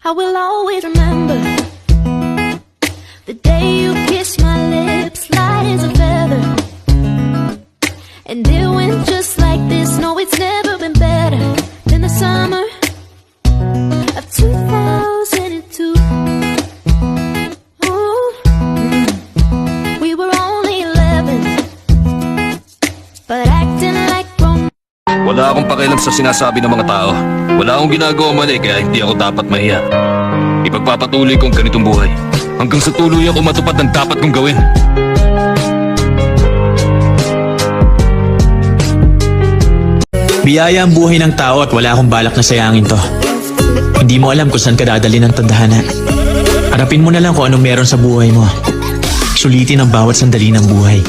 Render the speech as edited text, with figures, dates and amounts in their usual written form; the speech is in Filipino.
I will always remember the day you kissed my lips, light as a feather. And it went just like this. No, it's never been better than the summer of 2002. Ooh. We were only 11, but acting like grown. Wala akong pakialam sa sinasabi ng mga tao. Wala akong ginagawa mali kaya hindi ako dapat mahiya. Ipagpapatuloy ko ang ganitong buhay hanggang sa tuluyan ko matupad ng dapat kong gawin. Biyaya ang buhay ng tao at wala akong balak na sayangin to. Hindi mo alam kung saan ka dadali ng tadhana. Harapin mo na lang kung anong meron sa buhay mo. Sulitin ang bawat sandali ng buhay.